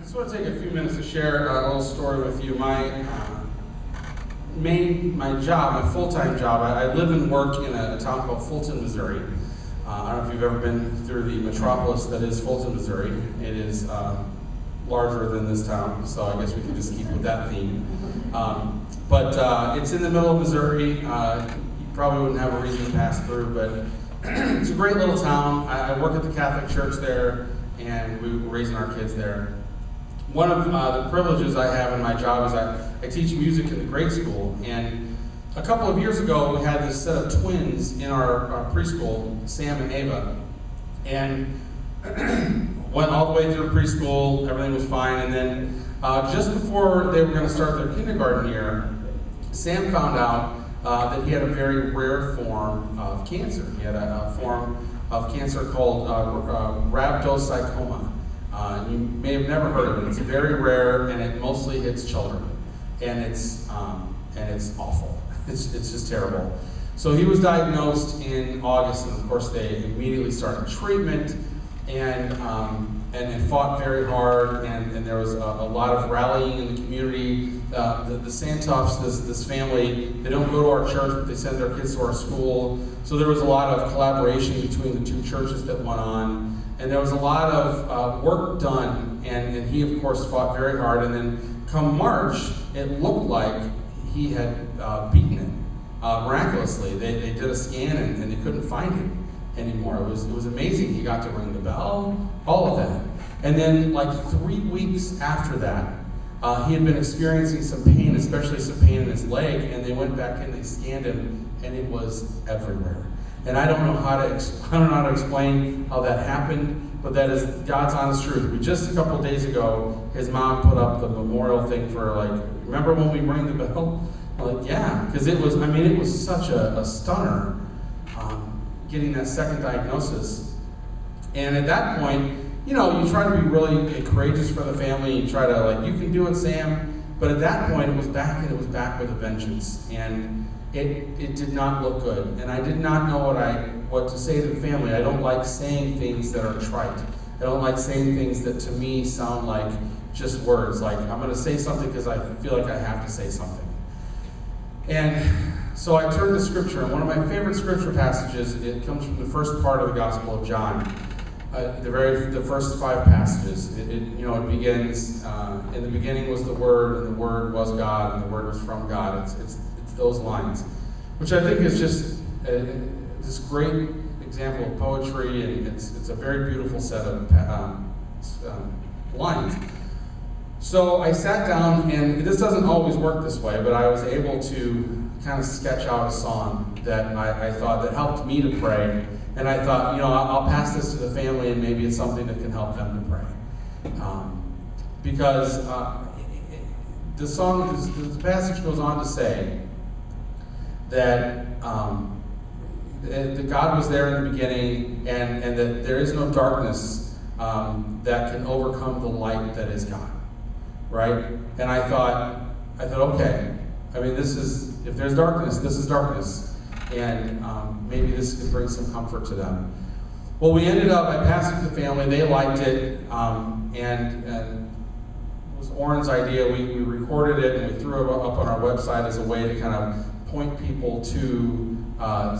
just want to take a few minutes to share a little story with you. My job, my full-time job, I live and work in a town called Fulton, Missouri. I don't know if you've ever been through the metropolis that is Fulton, Missouri. It is larger than this town, so I guess we can just keep with that theme. But it's in the middle of Missouri. You probably wouldn't have a reason to pass through, but it's a great little town. I work at the Catholic Church there, and we were raising our kids there. One of the privileges I have in my job is I teach music in the grade school, and a couple of years ago we had this set of twins in our preschool, Sam and Ava, and went all the way through preschool, everything was fine, and then just before they were going to start their kindergarten year, Sam found out that he had a very rare form of cancer. He had a form of cancer called rhabdomyosarcoma. You may have never heard of it. It's very rare, and it mostly hits children, and it's awful. It's just terrible. So he was diagnosed in August, and of course they immediately started treatment, and fought very hard, and there was a lot of rallying in the community. The Santhuffs, this family, they don't go to our church, but they send their kids to our school. So there was a lot of collaboration between the two churches that went on, and there was a lot of work done, and he, of course, fought very hard. And then come March, it looked like he had beaten it miraculously. They did a scan, and they couldn't find him anymore. It was amazing. He got to ring the bell, all of that. And then, like 3 weeks after that, he had been experiencing some pain, especially some pain in his leg, and they went back in, they scanned him, and it was everywhere. And I don't know how to explain how that happened, but that is God's honest truth. Just a couple of days ago, his mom put up the memorial thing for, like, remember when we rang the bell? Like, yeah, because it was such a stunner, getting that second diagnosis. And at that point, you try to be really courageous for the family. You try to, like, you can do it, Sam. But at that point, it was back with a vengeance. And it did not look good. And I did not know what to say to the family. I don't like saying things that are trite. I don't like saying things that to me sound like just words. Like, I'm going to say something because I feel like I have to say something. And so I turned to Scripture, and one of my favorite Scripture passages, it comes from the first part of the Gospel of John. The first 5 passages. It begins, in the beginning was the Word, and the Word was God, and the Word was from God. It's those lines, which I think is just this great example of poetry, and it's a very beautiful set of lines. So I sat down, and this doesn't always work this way, but I was able to kind of sketch out a song that I thought that helped me to pray. And I thought, I'll pass this to the family, and maybe it's something that can help them to pray. Because the passage goes on to say that God was there in the beginning, and that there is no darkness that can overcome the light that is God. Right? And I thought, okay, if there's darkness, this is darkness. And maybe this could bring some comfort to them. Well, we ended up, I passed it to the family, they liked it, and it was Orrin's idea. We recorded it, and we threw it up on our website as a way to kind of point people to a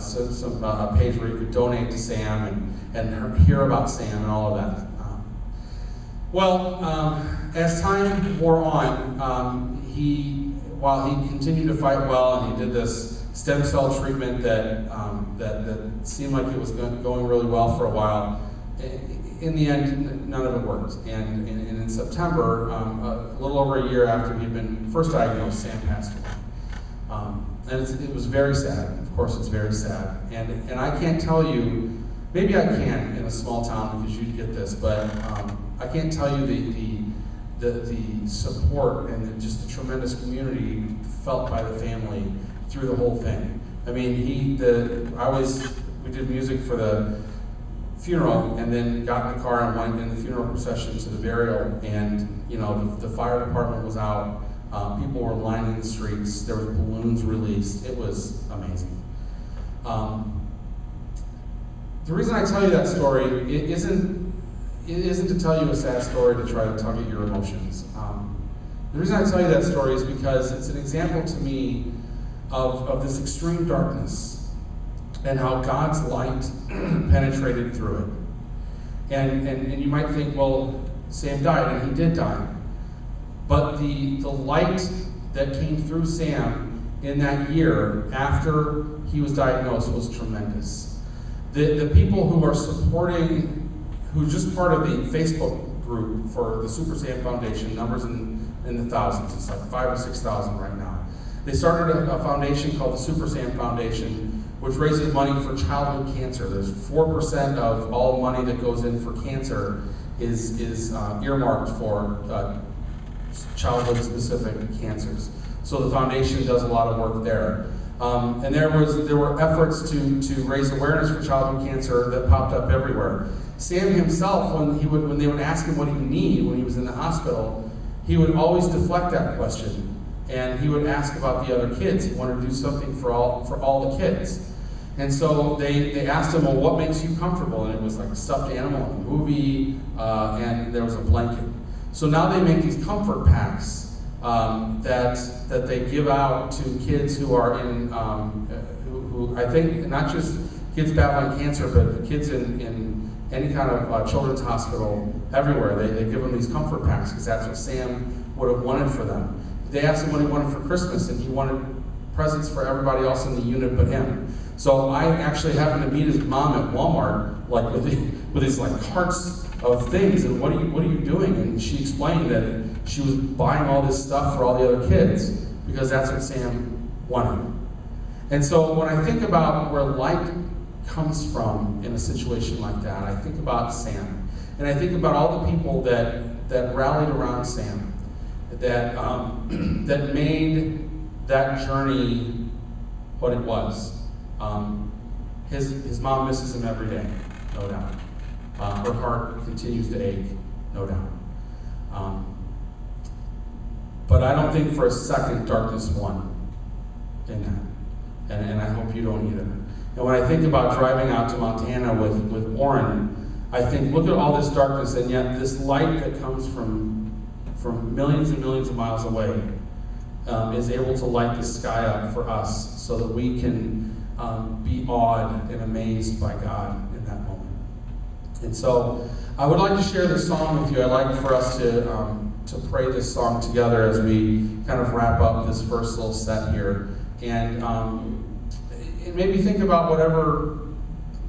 page where you could donate to Sam and hear about Sam and all of that. As time wore on, while he continued to fight well, and he did this stem cell treatment that seemed like it was going really well for a while, in the end, none of it worked. And in September, a little over a year after he'd been first diagnosed, Sam passed away. And it was very sad. Of course, it's very sad. And I can't tell you, maybe I can in a small town because you'd get this, but I can't tell you the support and just the tremendous community felt by the family through the whole thing. We did music for the funeral, and then got in the car and went in the funeral procession to the burial, and the fire department was out, people were lining the streets, there were balloons released. It was amazing. The reason I tell you that story, it isn't it isn't to tell you a sad story to try to tug at your emotions. The reason I tell you that story is because it's an example to me of this extreme darkness and how God's light penetrated through it. And you might think, well, Sam died, and he did die. But the light that came through Sam in that year after he was diagnosed was tremendous. The people who are supporting, who's just part of the Facebook group for the Super Sam Foundation, numbers in the thousands, it's like 5,000 or 6,000 right now. They started a foundation called the Super Sam Foundation, which raises money for childhood cancer. There's 4% of all money that goes in for cancer is earmarked for childhood-specific cancers. So the foundation does a lot of work there. And there were efforts to raise awareness for childhood cancer that popped up everywhere. Sam himself, when they would ask him what he would need when he was in the hospital, he would always deflect that question, and he would ask about the other kids. He wanted to do something for all the kids. And so they asked him, well, what makes you comfortable? And it was like a stuffed animal in a movie, and there was a blanket. So now they make these comfort packs that they give out to kids who are in, who I think, not just kids battling cancer, but kids in any kind of children's hospital everywhere. They give them these comfort packs because that's what Sam would have wanted for them. They asked him what he wanted for Christmas, and he wanted presents for everybody else in the unit but him. So I actually happened to meet his mom at Walmart, like with these like carts of things, and what are you doing? And she explained that she was buying all this stuff for all the other kids because that's what Sam wanted. And so when I think about where light comes from in a situation like that, I think about Sam, and I think about all the people that rallied around Sam, that that made that journey what it was. His mom misses him every day, no doubt. Her heart continues to ache, no doubt. But I don't think for a second darkness won in that. And I hope you don't either. And when I think about driving out to Montana with Warren, I think, look at all this darkness, and yet this light that comes from millions and millions of miles away is able to light the sky up for us so that we can be awed and amazed by God in that moment. And so I would like to share this song with you. I'd like for us to pray this song together as we kind of wrap up this first little set here. And maybe think about whatever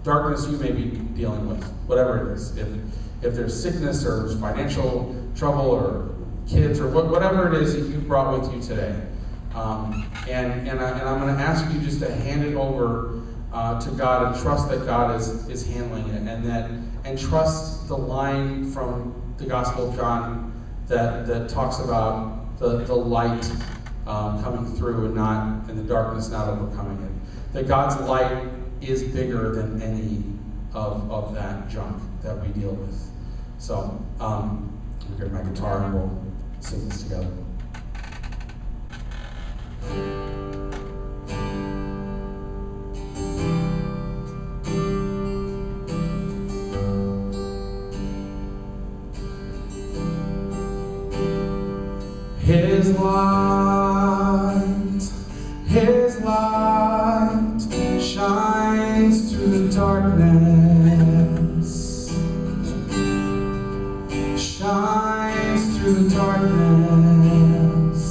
darkness you may be dealing with, whatever it is. If there's sickness or financial trouble or kids or whatever it is that you brought with you today. And I'm going to ask you just to hand it over to God and trust that God is handling it, and trust the line from the Gospel of John that talks about the light coming through and the darkness not overcoming it. That God's light is bigger than any of that junk that we deal with. So I'll get my guitar and we'll sing this together. His light shines through the darkness, shines through the darkness.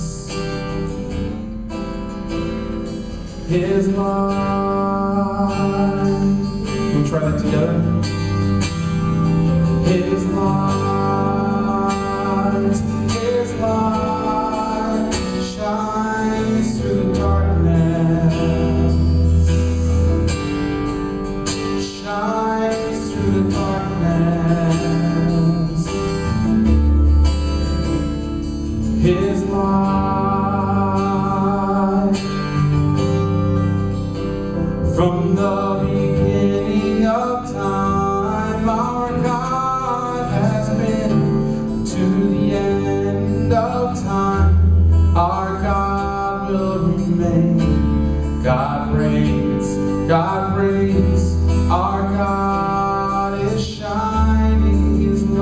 His light, we'll try that together. His light, His light shines through the darkness, shines through the darkness. His light, from the beginning of time, our God has been to the end of time. Our God will remain. God reigns, God reigns. Our God is shining His light.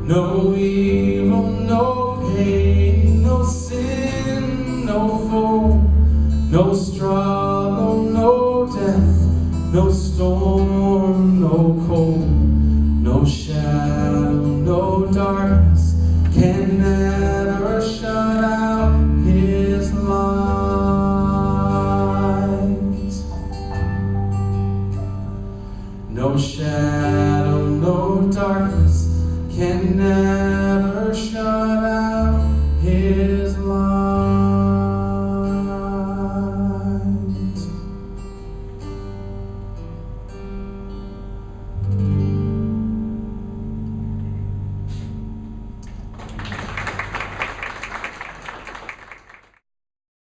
No evil, no pain, no sin, no foe, no struggle, no death, no storm, no cold, no shadow, no darkness can never shut out His light. No shadow, no darkness can never shut